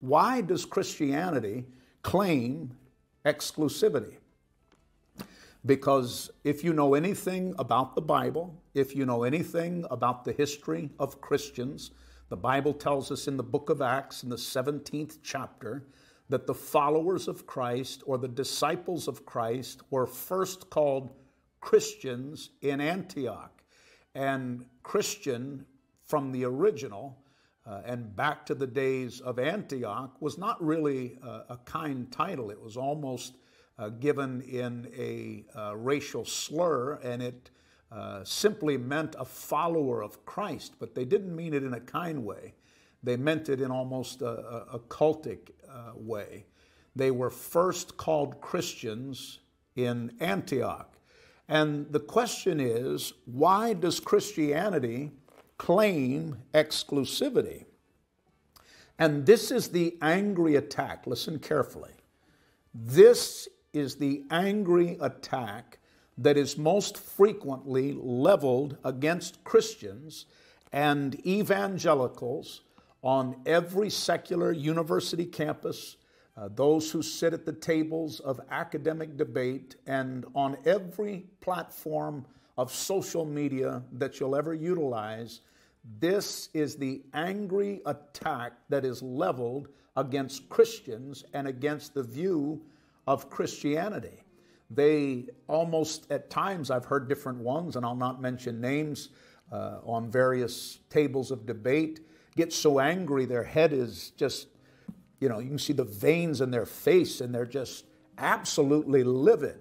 Why does Christianity claim exclusivity? Because if you know anything about the Bible, if you know anything about the history of Christians, the Bible tells us in the book of Acts, in the 17th chapter, that the followers of Christ or the disciples of Christ were first called Christians in Antioch. And Christian from the original and back to the days of Antioch was not really a kind title. It was almost given in a racial slur, and it simply meant a follower of Christ, but they didn't mean it in a kind way. They meant it in almost a cultic way. They were first called Christians in Antioch. And the question is, why does Christianity claim exclusivity? And this is the angry attack. Listen carefully. This is the angry attack that is most frequently leveled against Christians and evangelicals on every secular university campus, those who sit at the tables of academic debate, and on every platform of social media that you'll ever utilize. This is the angry attack that is leveled against Christians and against the view of Christianity. They almost, at times, I've heard different ones, and I'll not mention names, on various tables of debate, get so angry their head is just, you can see the veins in their face, and they're just absolutely livid,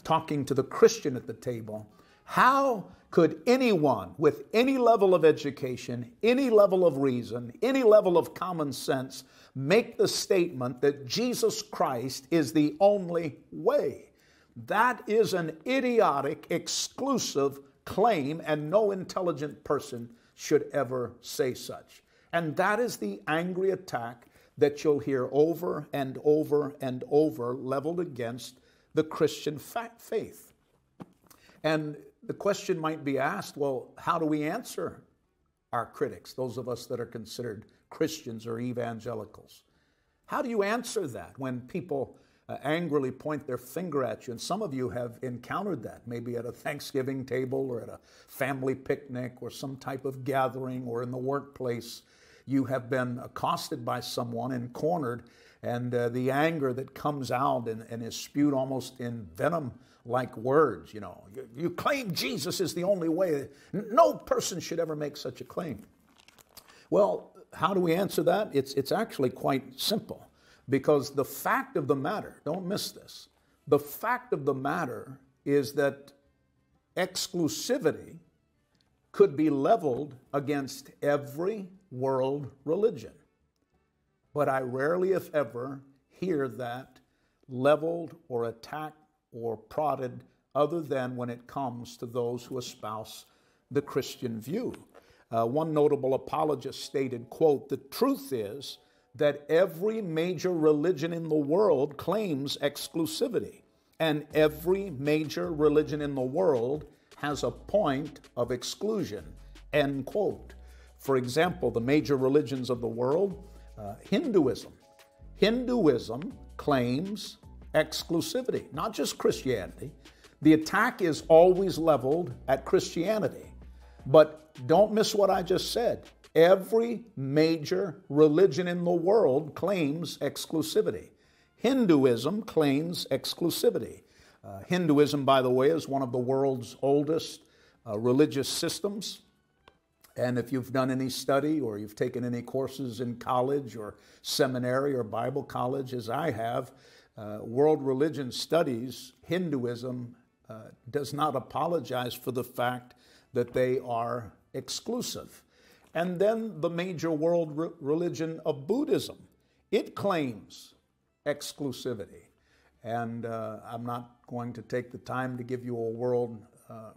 talking to the Christian at the table. How could anyone with any level of education, any level of reason, any level of common sense make the statement that Jesus Christ is the only way? That is an idiotic, exclusive claim, and no intelligent person should ever say such. And that is the angry attack that you'll hear over and over and over leveled against the Christian faith. And the question might be asked, well, how do we answer our critics, those of us that are considered Christians or evangelicals? How do you answer that when people angrily point their finger at you? And some of you have encountered that, maybe at a Thanksgiving table or at a family picnic or some type of gathering or in the workplace. You have been accosted by someone and cornered, and the anger that comes out and is spewed almost in venom-like words. You claim Jesus is the only way. No person should ever make such a claim. Well, how do we answer that? It's actually quite simple, because the fact of the matter, don't miss this, the fact of the matter is that exclusivity could be leveled against every world religion. But I rarely, if ever, hear that leveled or attacked or prodded other than when it comes to those who espouse the Christian view. One notable apologist stated, quote, "The truth is that every major religion in the world claims exclusivity, and every major religion in the world has a point of exclusion," end quote. For example, the major religions of the world, Hinduism. Hinduism claims exclusivity, not just Christianity. The attack is always leveled at Christianity. But don't miss what I just said. Every major religion in the world claims exclusivity. Hinduism claims exclusivity. Hinduism, by the way, is one of the world's oldest religious systems. And if you've done any study or you've taken any courses in college or seminary or Bible college, as I have, world religion studies, Hinduism does not apologize for the fact that they are exclusive. And then the major world religion of Buddhism, it claims exclusivity. And I'm not going to take the time to give you a world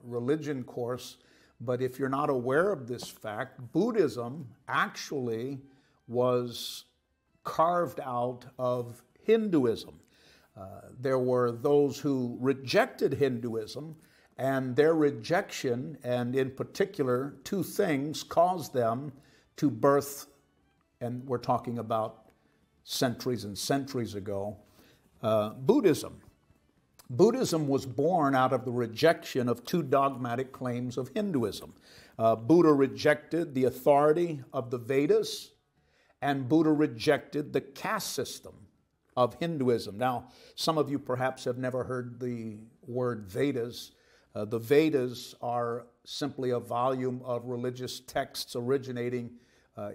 religion course, but if you're not aware of this fact, Buddhism actually was carved out of Hinduism. There were those who rejected Hinduism, and their rejection, and in particular, two things caused them to birth, and we're talking about centuries and centuries ago, Buddhism. Buddhism was born out of the rejection of two dogmatic claims of Hinduism. Buddha rejected the authority of the Vedas, and Buddha rejected the caste system of Hinduism. Now, some of you perhaps have never heard the word Vedas. The Vedas are simply a volume of religious texts originating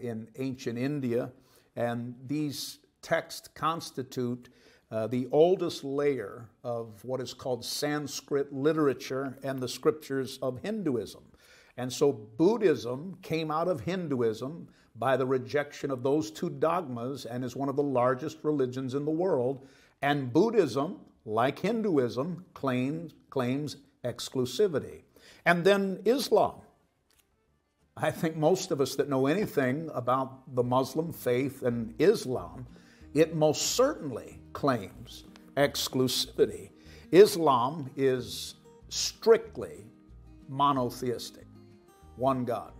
in ancient India, and these texts constitute the oldest layer of what is called Sanskrit literature and the scriptures of Hinduism. And so Buddhism came out of Hinduism by the rejection of those two dogmas and is one of the largest religions in the world. And Buddhism, like Hinduism, claims exclusivity. And then Islam. I think most of us that know anything about the Muslim faith and Islam, it most certainly claims exclusivity. Islam is strictly monotheistic, one God.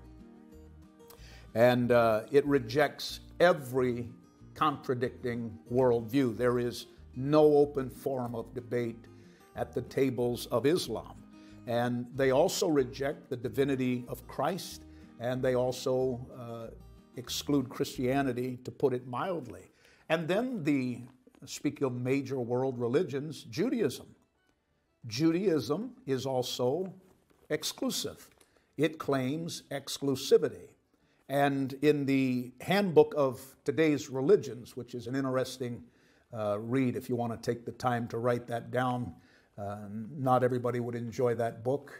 And it rejects every contradicting worldview. There is no open forum of debate at the tables of Islam. And they also reject the divinity of Christ, and they also exclude Christianity, to put it mildly. And then speaking of major world religions, Judaism. Judaism is also exclusive. It claims exclusivity. And in the Handbook of Today's Religions, which is an interesting read if you want to take the time to write that down, not everybody would enjoy that book.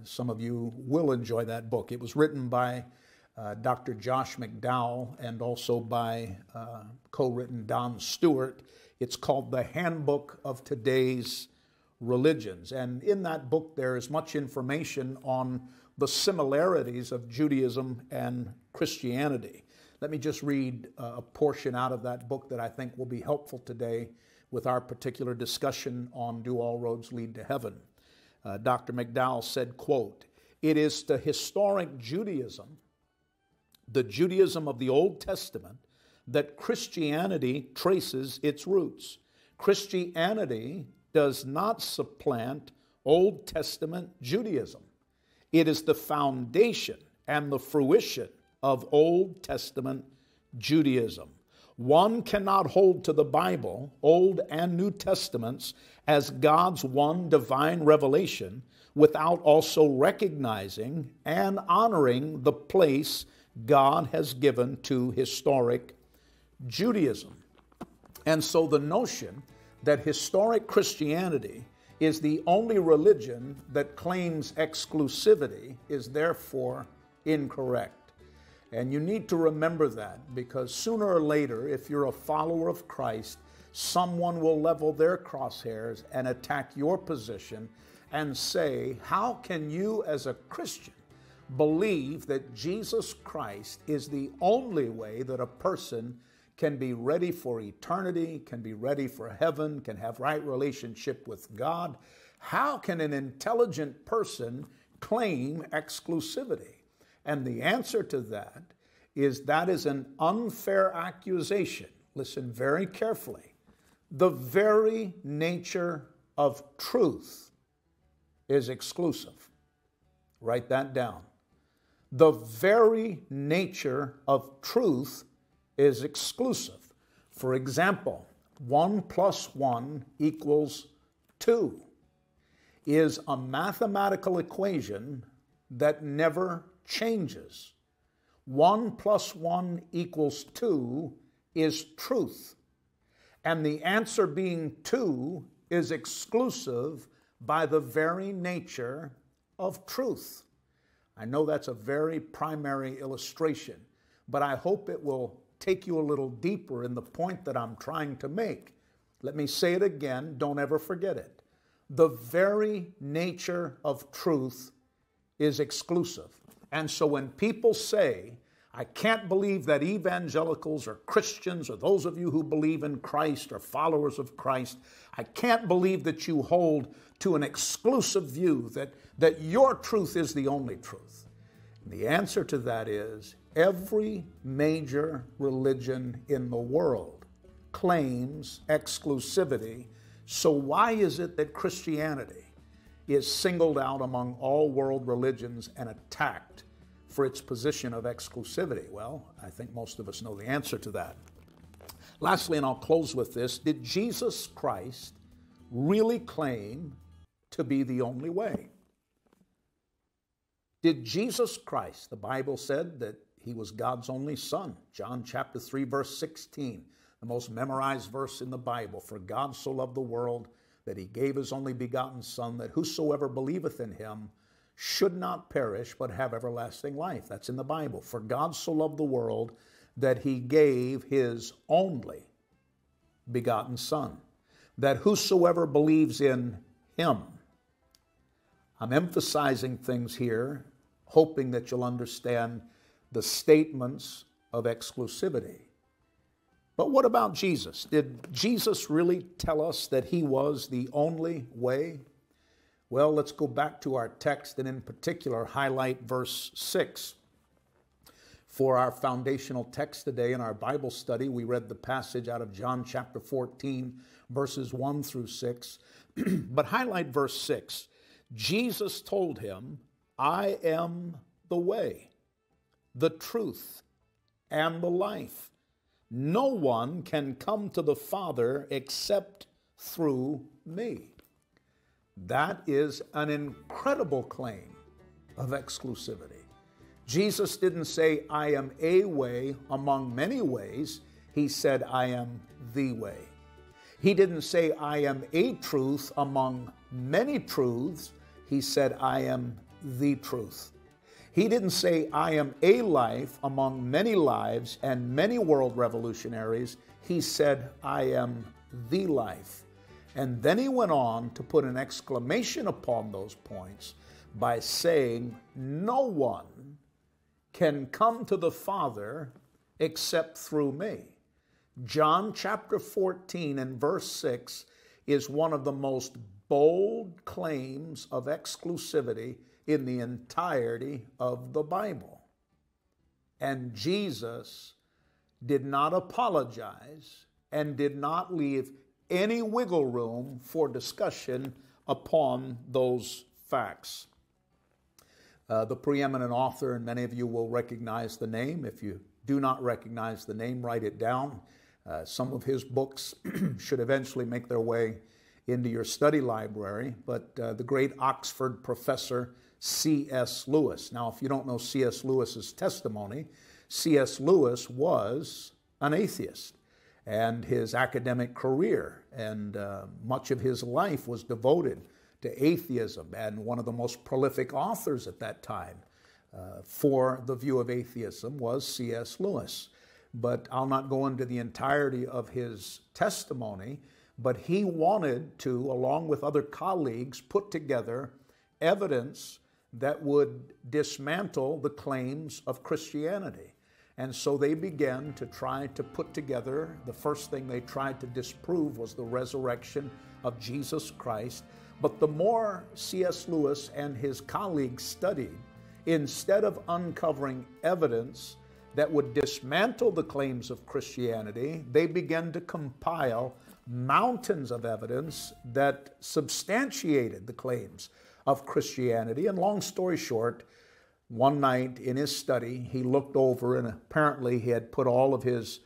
Some of you will enjoy that book. It was written by Dr. Josh McDowell and also by co-written Don Stewart. It's called The Handbook of Today's Religions. And in that book, there is much information on the similarities of Judaism and Christianity. Let me just read a portion out of that book that I think will be helpful today with our particular discussion on Do All Roads Lead to Heaven. Dr. McDowell said, quote, "It is to historic Judaism, the Judaism of the Old Testament, that Christianity traces its roots. Christianity does not supplant Old Testament Judaism. It is the foundation and the fruition of Old Testament Judaism. One cannot hold to the Bible, Old and New Testaments, as God's one divine revelation without also recognizing and honoring the place God has given to historic Judaism." And so the notion that historic Christianity is the only religion that claims exclusivity is therefore incorrect. And you need to remember that, because sooner or later, if you're a follower of Christ, someone will level their crosshairs and attack your position and say, how can you as a Christian believe that Jesus Christ is the only way that a person can be ready for eternity, can be ready for heaven, can have right relationship with God? How can an intelligent person claim exclusivity? And the answer to that is an unfair accusation. Listen very carefully. The very nature of truth is exclusive. Write that down. The very nature of truth is exclusive. For example, 1 + 1 = 2 is a mathematical equation that never changes. 1 + 1 = 2 is truth. And the answer being 2 is exclusive by the very nature of truth. I know that's a very primary illustration, but I hope it will take you a little deeper in the point that I'm trying to make. Let me say it again, don't ever forget it. The very nature of truth is exclusive. And so when people say, I can't believe that evangelicals or Christians or those of you who believe in Christ or followers of Christ, I can't believe that you hold to an exclusive view that your truth is the only truth. And the answer to that is every major religion in the world claims exclusivity. So why is it that Christianity is singled out among all world religions and attacked for its position of exclusivity? Well, I think most of us know the answer to that. Lastly, and I'll close with this, did Jesus Christ really claim to be the only way? Did Jesus Christ, the Bible said that he was God's only Son, John chapter 3, verse 16, the most memorized verse in the Bible. For God so loved the world that he gave his only begotten Son, that whosoever believeth in him should not perish, but have everlasting life. That's in the Bible. For God so loved the world that he gave his only begotten Son, that whosoever believes in him. I'm emphasizing things here, hoping that you'll understand the statements of exclusivity. But what about Jesus? Did Jesus really tell us that he was the only way? Well, let's go back to our text and in particular highlight verse 6. For our foundational text today in our Bible study, we read the passage out of John chapter 14, verses 1 through 6. But highlight verse 6. Jesus told him, I am the way, the truth, and the life. No one can come to the Father except through me. That is an incredible claim of exclusivity. Jesus didn't say, I am a way among many ways. He said, I am the way. He didn't say, I am a truth among many truths. He said, I am the truth. He didn't say, I am a life among many lives and many world revolutionaries. He said, I am the life. And then he went on to put an exclamation upon those points by saying, no one can come to the Father except through me. John chapter 14 and verse 6 is one of the most bold claims of exclusivity in the entirety of the Bible. And Jesus did not apologize and did not leave any wiggle room for discussion upon those facts. The preeminent author, and many of you will recognize the name. If you do not recognize the name, write it down. Some of his books should eventually make their way into your study library, but the great Oxford professor C.S. Lewis. Now, if you don't know C.S. Lewis's testimony, C.S. Lewis was an atheist, and his academic career and much of his life was devoted to atheism, and one of the most prolific authors at that time for the view of atheism was C.S. Lewis. But I'll not go into the entirety of his testimony, but he wanted to, along with other colleagues, put together evidence that would dismantle the claims of Christianity. And so they began to try to put together, the first thing they tried to disprove was the resurrection of Jesus Christ. But the more C.S. Lewis and his colleagues studied, instead of uncovering evidence that would dismantle the claims of Christianity, they began to compile mountains of evidence that substantiated the claims of Christianity. And long story short, one night in his study, he looked over and apparently he had put all of his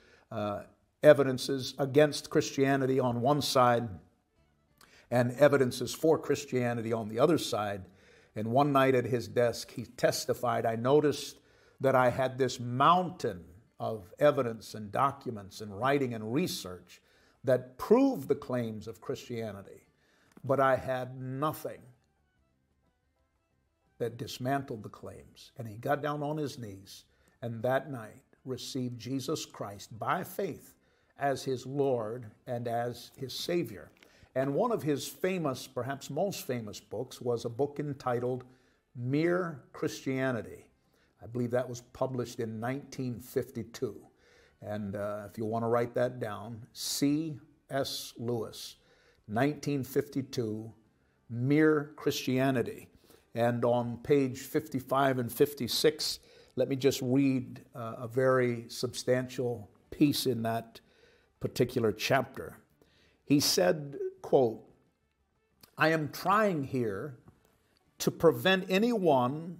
evidences against Christianity on one side and evidences for Christianity on the other side. And one night at his desk, he testified, I noticed that I had this mountain of evidence and documents and writing and research that proved the claims of Christianity, but I had nothing that dismantled the claims. And he got down on his knees and that night received Jesus Christ by faith as his Lord and as his Savior. And one of his famous, perhaps most famous books was a book entitled Mere Christianity. I believe that was published in 1952. And if you want to write that down, C.S. Lewis, 1952, Mere Christianity. And on page 55 and 56, let me just read a very substantial piece in that particular chapter. He said, quote, "I am trying here to prevent anyone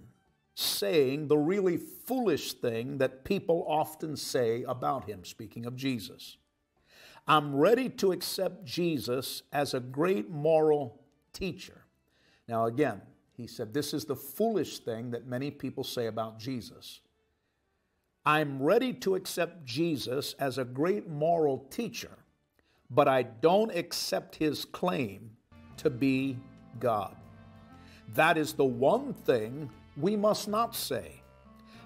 saying the really foolish thing that people often say about him," speaking of Jesus. "I'm ready to accept Jesus as a great moral teacher." Now again, he said this is the foolish thing that many people say about Jesus. "I'm ready to accept Jesus as a great moral teacher, but I don't accept his claim to be God. That is the one thing we must not say.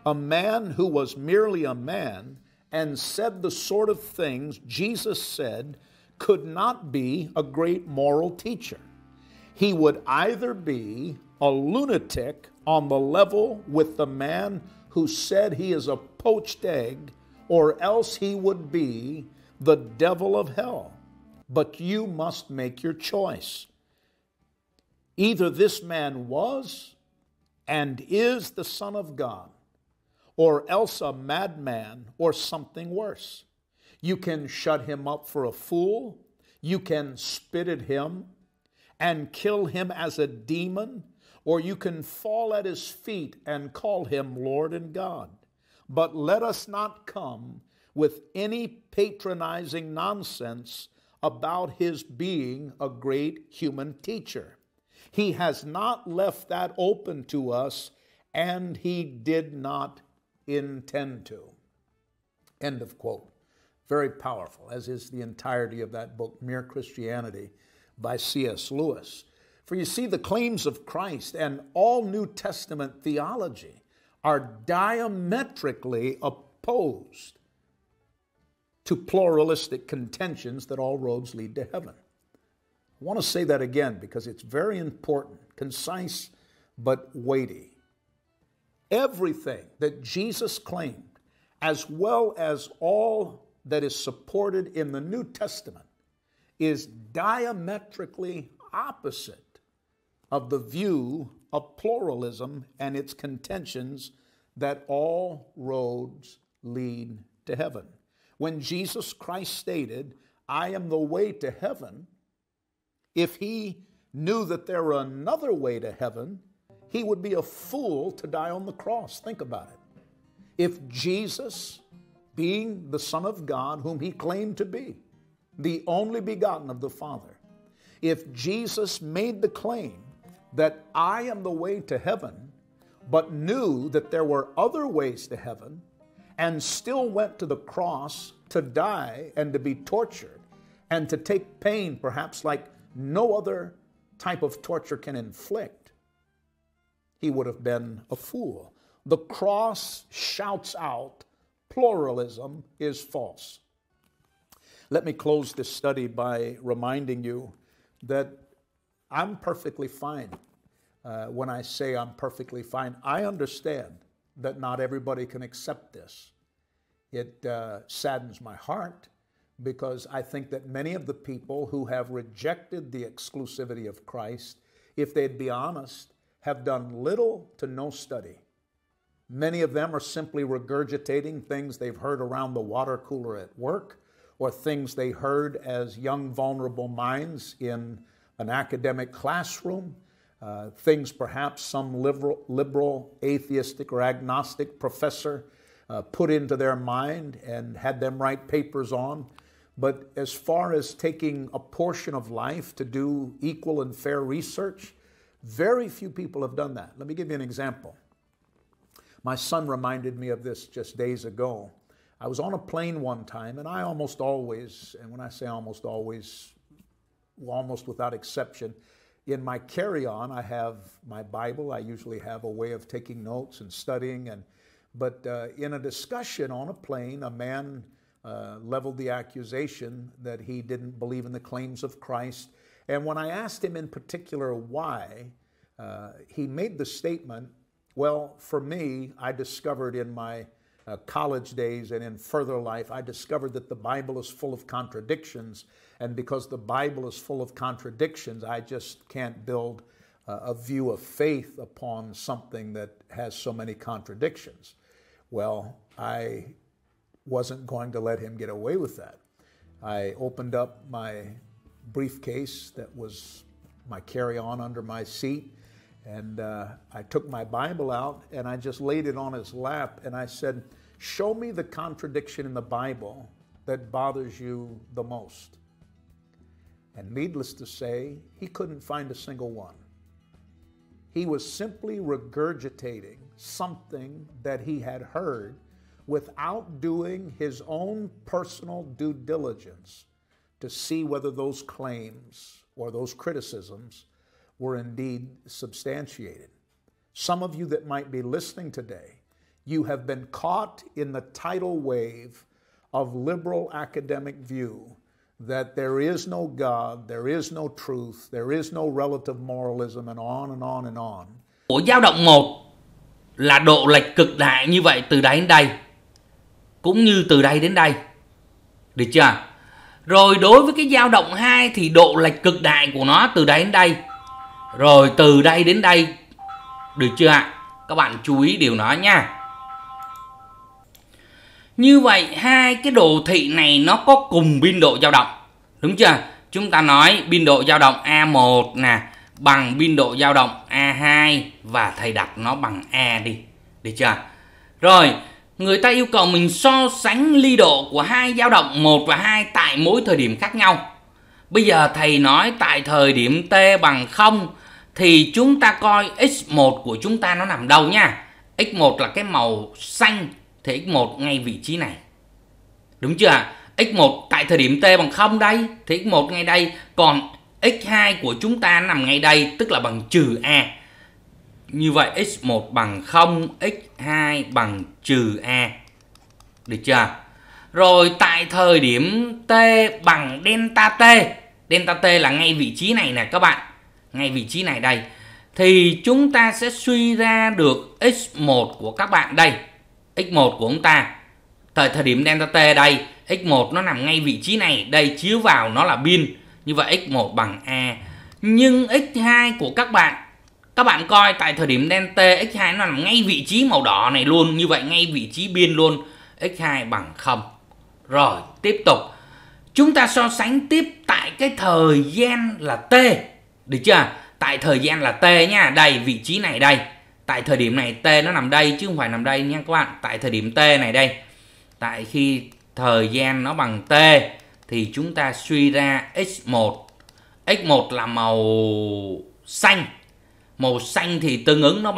A man who was merely a man and said the sort of things Jesus said could not be a great moral teacher. He would either be a lunatic on the level with the man who said he is a poached egg, or else he would be the devil of hell. But you must make your choice. Either this man was and is the Son of God, or else a madman or something worse. You can shut him up for a fool, you can spit at him and kill him as a demon, or you can fall at his feet and call him Lord and God. But let us not come with any patronizing nonsense about his being a great human teacher. He has not left that open to us, and he did not intend to." End of quote. Very powerful, as is the entirety of that book, Mere Christianity, by C.S. Lewis. For you see, the claims of Christ and all New Testament theology are diametrically opposed to pluralistic contentions that all roads lead to heaven. I want to say that again because it's very important, concise but weighty. Everything that Jesus claimed, as well as all that is supported in the New Testament, is diametrically opposite of the view of pluralism and its contentions that all roads lead to heaven. When Jesus Christ stated, "I am the way to heaven," if he knew that there were another way to heaven, he would be a fool to die on the cross. Think about it. If Jesus, being the Son of God, whom he claimed to be, the only begotten of the Father, if Jesus made the claim that "I am the way to heaven," but knew that there were other ways to heaven, and still went to the cross to die and to be tortured and to take pain perhaps like no other type of torture can inflict, he would have been a fool. The cross shouts out, pluralism is false. Let me close this study by reminding you that I'm perfectly fine. When I say I'm perfectly fine, I understand that not everybody can accept this. It saddens my heart because I think that many of the people who have rejected the exclusivity of Christ, if they'd be honest, have done little to no study. Many of them are simply regurgitating things they've heard around the water cooler at work, or things they heard as young, vulnerable minds in an academic classroom, things perhaps some liberal, atheistic, or agnostic professor put into their mind and had them write papers on. But as far as taking a portion of life to do equal and fair research, very few people have done that. Let me give you an example. My son reminded me of this just days ago. I was on a plane one time, and I almost always, and when I say almost always, almost without exception, in my carry-on, I have my Bible. I usually have a way of taking notes and studying. But in a discussion on a plane, a man leveled the accusation that he didn't believe in the claims of Christ. And when I asked him in particular why, he made the statement, well, for me, I discovered in my college days and in further life, I discovered that the Bible is full of contradictions. And because the Bible is full of contradictions, I just can't build a view of faith upon something that has so many contradictions. Well, I wasn't going to let him get away with that. I opened up my briefcase that was my carry-on under my seat, and I took my Bible out and I just laid it on his lap and I said, show me the contradiction in the Bible that bothers you the most. And needless to say, he couldn't find a single one. He was simply regurgitating something that he had heard without doing his own personal due diligence to see whether those claims or those criticisms were indeed substantiated. Some of you that might be listening today, you have been caught in the tidal wave of liberal academic view that there is no God, there is no truth, there is no relative moralism, and on and on and on. Của dao động 1 là độ lệch cực đại như vậy từ đây đến đây, cũng như từ đây đến đây. Được chưa? Rồi đối với cái dao động 2 thì độ lệch cực đại của nó từ đây đến đây. Rồi từ đây đến đây. Được chưa ạ? Các bạn chú ý điều đó nha. Như vậy hai cái đồ thị này nó có cùng biên độ dao động. Đúng chưa? Chúng ta nói biên độ dao động A1 nè bằng biên độ dao động A2 và thầy đặt nó bằng A đi. Được chưa? Rồi, người ta yêu cầu mình so sánh ly độ của hai dao động 1 và 2 tại mỗi thời điểm khác nhau. Bây giờ thầy nói tại thời điểm T bằng 0 thì chúng ta coi x1 của chúng ta nó nằm đâu nha. x1 là cái màu xanh thì x1 ngay vị trí này. Đúng chưa? x1 tại thời điểm T bằng 0 đây thì x1 ngay đây. Còn x2 của chúng ta nằm ngay đây, tức là bằng trừ A. Như vậy x1 bằng 0, x2 bằng trừ A. Được chưa? Rồi tại thời điểm T bằng delta T. Delta T là ngay vị trí này nè các bạn. Ngay vị trí này đây. Thì chúng ta sẽ suy ra được x1 của các bạn đây. x1 của chúng ta thời điểm delta T đây, x1 nó nằm ngay vị trí này, đây chiếu vào nó là biên. Như vậy x1 bằng A. Nhưng x2 của các bạn coi tại thời điểm delta x2 nó nằm ngay vị trí màu đỏ này luôn. Như vậy ngay vị trí biên luôn, x2 bằng 0. Rồi tiếp tục, chúng ta so sánh tiếp tại cái thời gian là T. Được chưa? Tại thời gian là T nha, đây vị trí này đây. Tại thời điểm này T nó nằm đây chứ không phải nằm đây nha các bạn. Tại thời điểm T này đây. Tại khi thời gian nó bằng T thì chúng ta suy ra x1. x1 là màu xanh. Màu xanh thì tương ứng nó bằng